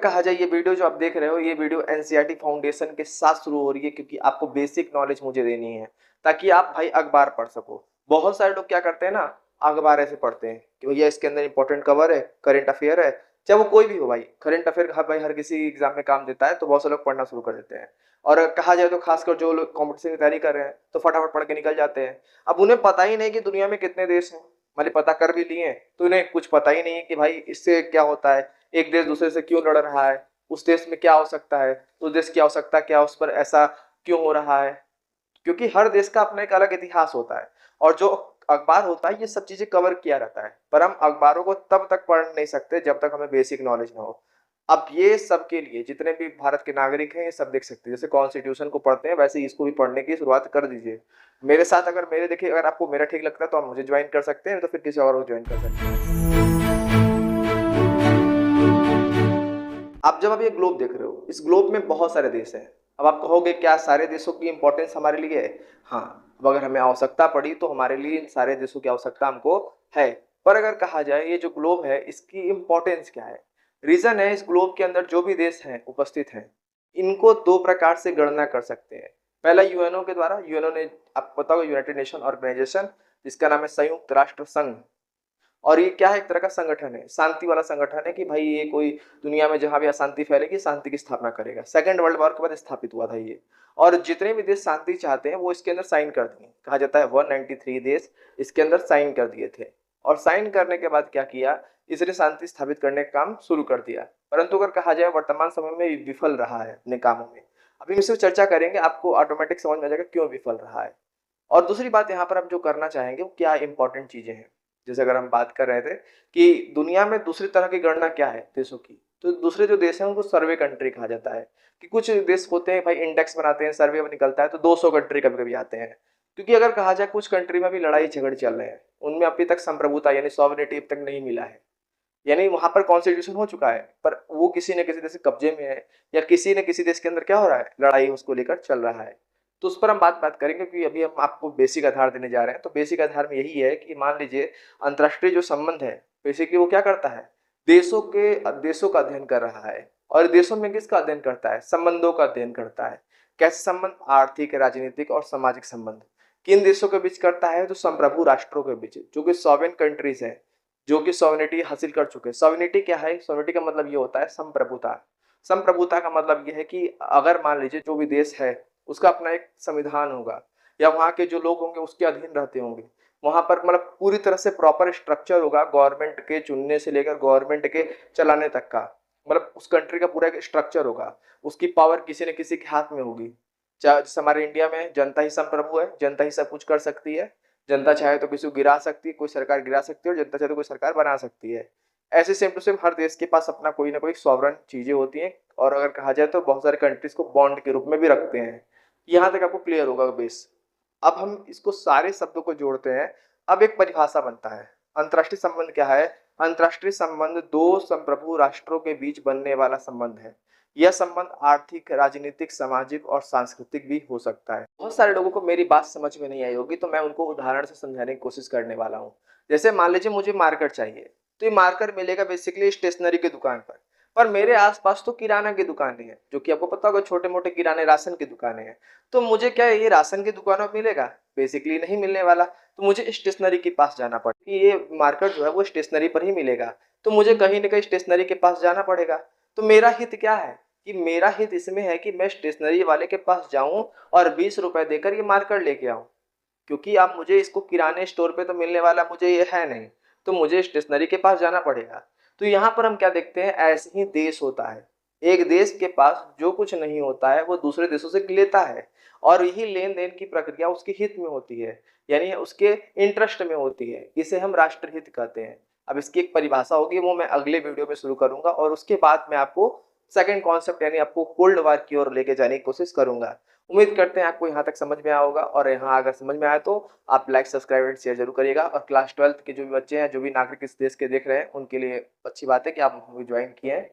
कहा जाए ये वीडियो जो आप देख रहे हो, ये वीडियो एनसीईआरटी फाउंडेशन के साथ शुरू हो रही है, क्योंकि आपको बेसिक नॉलेज मुझे देनी है ताकि आप भाई अखबार पढ़ सको। बहुत सारे लोग क्या करते हैं ना, अखबार ऐसे पढ़ते हैं कि भैया इसके अंदर इंपॉर्टेंट खबर है, करंट अफेयर है, चाहे वो कोई भी हो भाई। करंट अफेयर भाई हर किसी एग्जाम में काम देता है, तो बहुत से लोग पढ़ना शुरू कर देते हैं। और कहा जाए तो खासकर जो लोग कॉम्पिटिशन की तैयारी कर रहे हैं तो फटाफट पढ़ के निकल जाते हैं। अब उन्हें पता ही नहीं कि दुनिया में कितने देश हैं। मैंने पता कर भी लिए तो उन्हें कुछ पता ही नहीं है कि भाई इससे क्या होता है, एक देश दूसरे से क्यों लड़ रहा है, उस देश में क्या हो सकता है, उस देश की आवश्यकता क्या, उस पर ऐसा क्यों हो रहा है। क्योंकि हर देश का अपना एक अलग इतिहास होता है, और जो अखबार होता है ये सब चीजें कवर किया रहता है। पर हम अखबारों को तब तक पढ़ नहीं सकते जब तक हमें बेसिक नॉलेज ना हो। अब ये सब के लिए जितने भी भारत के नागरिक हैं ये सब देख सकते हैं। जैसे कॉन्स्टिट्यूशन को पढ़ते हैं वैसे ही इसको भी पढ़ने की शुरुआत कर दीजिए मेरे साथ। अगर मेरे देखिए, अगर आपको मेरा ठीक लगता है तो आप मुझे ज्वाइन कर सकते हैं, तो फिर किसी और को ज्वाइन कर सकते हैं। आप जब अब ये ग्लोब देख रहे हो, इस ग्लोब में बहुत सारे देश हैं। अब आप कहोगे क्या सारे देशों की इंपॉर्टेंस हमारे लिए है? हाँ, अब अगर हमें आवश्यकता पड़ी तो हमारे लिए इन सारे देशों की आवश्यकता हमको है। पर अगर कहा जाए ये जो ग्लोब है इसकी इंपॉर्टेंस क्या है, रीजन है इस ग्लोब के अंदर जो भी देश हैं उपस्थित हैं, इनको दो प्रकार से गणना कर सकते हैं। पहला यूएनओ के द्वारा, यूएनओ ने आपको पता होगा यूनाइटेड नेशन ऑर्गेनाइजेशन, जिसका नाम है संयुक्त राष्ट्र संघ। और ये क्या है, एक तरह का संगठन है, शांति वाला संगठन है कि भाई ये कोई दुनिया में जहां भी अशांति फैलेगी शांति की स्थापना करेगा। सेकंड वर्ल्ड वॉर के बाद स्थापित हुआ था ये। और जितने भी देश शांति चाहते हैं वो इसके अंदर साइन कर दिए। कहा जाता है 193 देश इसके अंदर साइन कर दिए थे। और साइन करने के बाद क्या किया, इसने शांति स्थापित करने का काम शुरू कर दिया। परंतु अगर कहा जाए वर्तमान समय में विफल रहा है अपने कामों में। अभी इसमें चर्चा करेंगे, आपको ऑटोमेटिक समझ में आ जाएगा क्यों विफल रहा है। और दूसरी बात यहाँ पर हम जो करना चाहेंगे वो क्या इंपॉर्टेंट चीजें हैं। जैसे अगर हम बात कर रहे थे कि दुनिया में दूसरी तरह की गणना क्या है देशों की, तो दूसरे जो देश हैं उनको सर्वे कंट्री कहा जाता है। कि कुछ देश होते हैं भाई इंडेक्स बनाते हैं, सर्वे में निकलता है तो 200 कंट्री कभी कभी आते हैं। क्योंकि अगर कहा जाए कुछ कंट्री में भी लड़ाई झगड़े चल रहे हैं, उनमें अभी तक संप्रभुता यानी सॉवरेनिटी अब तक नहीं मिला है। यानी वहां पर कॉन्स्टिट्यूशन हो चुका है पर वो किसी न किसी देश के कब्जे में है, या किसी न किसी देश के अंदर क्या हो रहा है, लड़ाई उसको लेकर चल रहा है। तो उस पर हम बात करेंगे, क्योंकि अभी हम आपको बेसिक आधार देने जा रहे हैं। तो बेसिक आधार में यही है कि मान लीजिए अंतर्राष्ट्रीय जो संबंध है बेसिकली वो क्या करता है, देशों का अध्ययन कर रहा है। और देशों में किसका अध्ययन करता है, संबंधों का अध्ययन करता है। कैसे संबंध, आर्थिक, राजनीतिक और सामाजिक संबंध। किन देशों के बीच करता है, तो संप्रभु राष्ट्रों के बीच, जो कि सॉवरेन कंट्रीज है, जो कि सॉवरेनिटी हासिल कर चुके हैं। सॉवरेनिटी क्या है, सॉवरेनिटी का मतलब ये होता है संप्रभुता। संप्रभुता का मतलब ये है कि अगर मान लीजिए जो भी देश है उसका अपना एक संविधान होगा, या वहाँ के जो लोग होंगे उसके अधीन रहते होंगे, वहां पर मतलब पूरी तरह से प्रॉपर स्ट्रक्चर होगा, गवर्नमेंट के चुनने से लेकर गवर्नमेंट के चलाने तक का। मतलब उस कंट्री का पूरा एक स्ट्रक्चर होगा, उसकी पावर किसी न किसी के हाथ में होगी। चाहे जैसे हमारे इंडिया में जनता ही संप्रभु है, जनता ही सब कुछ कर सकती है। जनता चाहे तो किसी को गिरा सकती है, कोई सरकार गिरा सकती है, और जनता चाहे तो कोई सरकार बना सकती है। ऐसे सेम टू सेम हर देश के पास अपना कोई ना कोई सॉवरन चीजें होती हैं। और अगर कहा जाए तो बहुत सारे कंट्रीज को बॉन्ड के रूप में भी रखते हैं। यहाँ तक आपको क्लियर होगा बेस। अब हम इसको सारे शब्दों को जोड़ते हैं, अब एक परिभाषा बनता है। अंतर्राष्ट्रीय संबंध क्या है, अंतर्राष्ट्रीय संबंध दो संप्रभु राष्ट्रों के बीच बनने वाला संबंध है। यह संबंध आर्थिक, राजनीतिक, सामाजिक और सांस्कृतिक भी हो सकता है। बहुत सारे लोगों को मेरी बात समझ में नहीं आई होगी, तो मैं उनको उदाहरण से समझाने की कोशिश करने वाला हूँ। जैसे मान लीजिए मुझे मार्कर चाहिए, तो ये मार्कर मिलेगा बेसिकली स्टेशनरी की दुकान पर मेरे आसपास तो किराना की दुकानें हैं, जो कि आपको पता होगा छोटे मोटे किराने राशन की दुकानें हैं। तो मुझे क्या ये राशन की दुकानों में मिलेगा, बेसिकली नहीं मिलने वाला। तो मुझे स्टेशनरी के पास जाना पड़ेगा, ये मार्कर जो है वो स्टेशनरी पर ही मिलेगा। तो मुझे कहीं ना कहीं स्टेशनरी के पास जाना पड़ेगा। तो मेरा हित क्या है, कि मेरा हित इसमें है कि मैं स्टेशनरी वाले के पास जाऊं और 20 रुपए देकर ये मार्कर लेके आऊं। क्योंकि आप मुझे इसको किराने स्टोर पे तो मिलने वाला मुझे ये है नहीं, तो मुझे स्टेशनरी के पास जाना पड़ेगा। तो यहाँ पर हम क्या देखते हैं, ऐसे ही देश होता है। एक देश के पास जो कुछ नहीं होता है वो दूसरे देशों से लेता है, और यही लेन देन की प्रक्रिया उसके हित में होती है, यानी उसके इंटरेस्ट में होती है। इसे हम राष्ट्रहित कहते हैं। अब इसकी एक परिभाषा होगी, वो मैं अगले वीडियो में शुरू करूंगा, और उसके बाद मैं आपको सेकंड कॉन्सेप्ट यानी आपको कोल्ड वार की ओर लेके जाने की कोशिश करूंगा। उम्मीद करते हैं आपको यहाँ तक समझ में आया होगा, और यहाँ अगर समझ में आया तो आप लाइक, सब्सक्राइब एंड शेयर जरूर करिएगा। और क्लास 12th के जो भी बच्चे हैं, जो भी नागरिक इस देश के देख रहे हैं, उनके लिए अच्छी बात है कि आप ज्वाइन किए हैं।